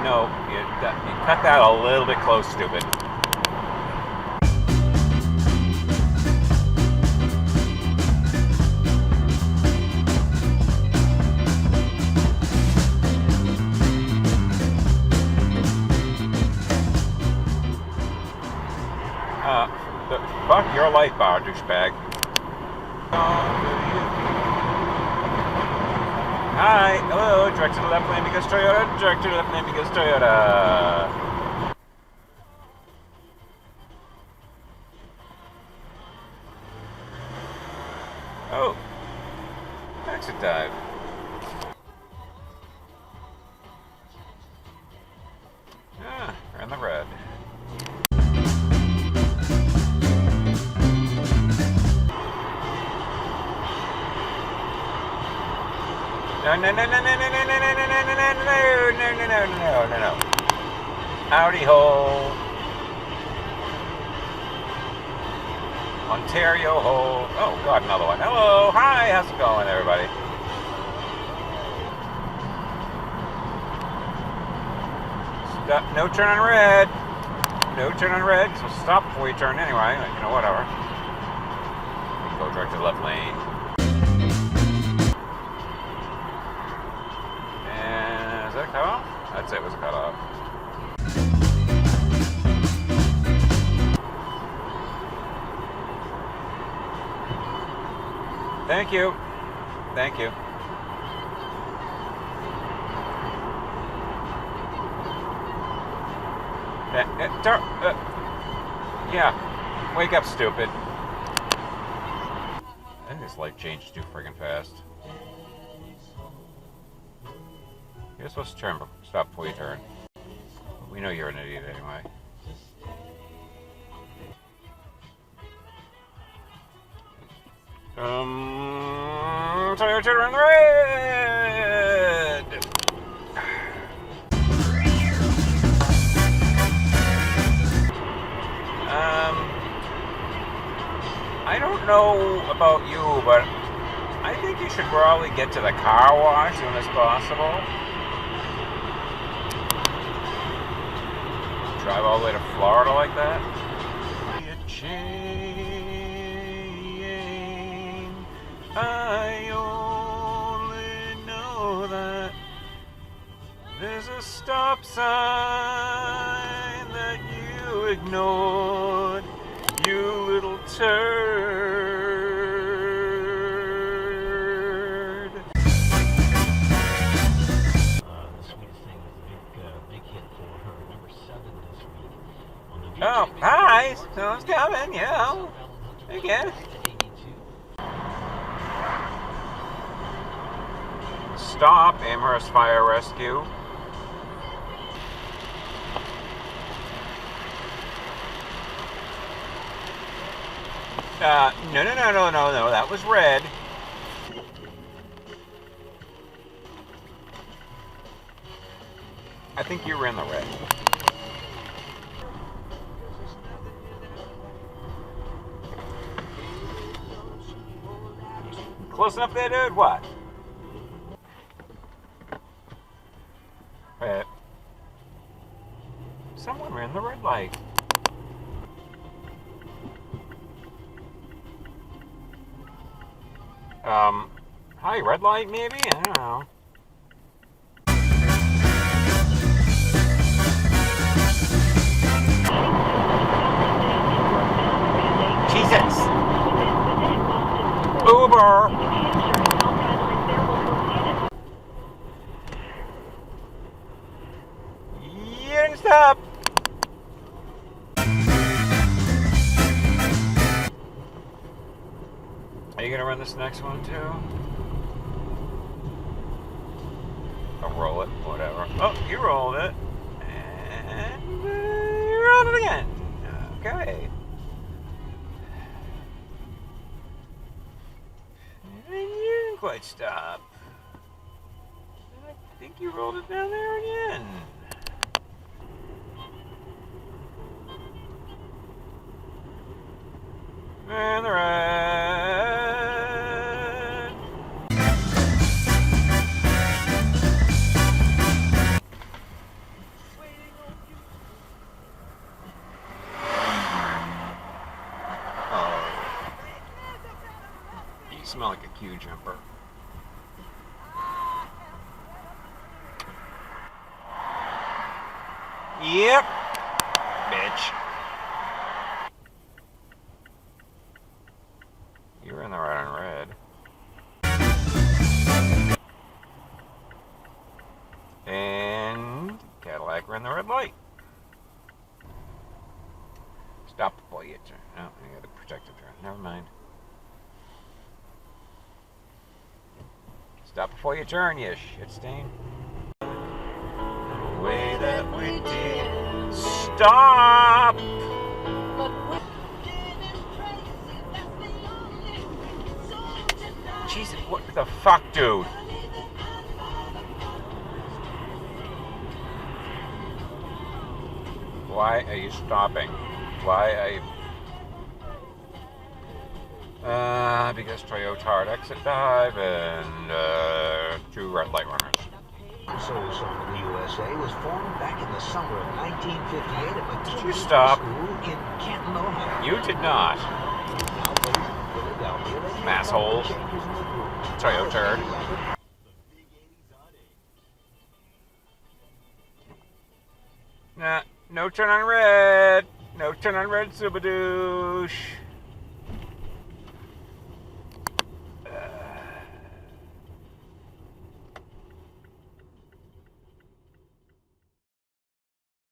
No, you cut that a little bit close, stupid. Fuck your life bar, douchebag. Hi, hello, direct to the left lane because Toyota, direct to the left lane because Toyota. Oh, exit dive. Ah, we're in the red. No. Howdy ho. Ontario ho. Oh, God, another one. Hello. Hi, how's it going, everybody? Stop. No turn on red. No turn on red, so stop before you turn anyway. You know, whatever. Go direct to the left lane. Is that a cutoff? I'd say it was a cutoff. Thank you. Thank you. Yeah. Wake up, stupid. I think this light changed too friggin' fast. You're supposed to turn, stop before you turn. We know you're an idiot anyway. Toyota in the red! I don't know about you, but I think you should probably get to the car wash as soon as possible. Drive all the way to Florida like that? I only know that there's a stop sign that you ignored, you little turd. The sweetest thing was a big hit for her, number 7 this week. On the Oh, hi, someone's coming, yeah. Again. Stop, Amherst Fire Rescue. No, that was red. I think you were in the red. Close enough there, dude? What? Somewhere in the red light. Hi, red light maybe? I don't know. Jesus! Uber! You didn't stop! Are you gonna run this next one too? I'll roll it, whatever. Oh, you rolled it. And you rolled it again. Okay. And you didn't quite stop. I think you rolled it down there again. And the red. queue jumper. Yep, bitch. You're in the right on red. And Cadillac ran the red light. Stop before you turn. No, I got a protective turn. Never mind. Stop before you turn, you shit stain. The way that we did. Stop! Jesus, what the fuck, dude? Why are you stopping? Why are you... because Toyota hard exit dive and 2 red light runners. Soul Song of the USA was formed back in the summer of 1958 at MacLeod Did you stop? School in Canton, Ohio. You did not. Now based in Philadelphia, they made Masshole. changes in the group. Toyota turd. Nah, no turn on red. No turn on red, Subadoosh.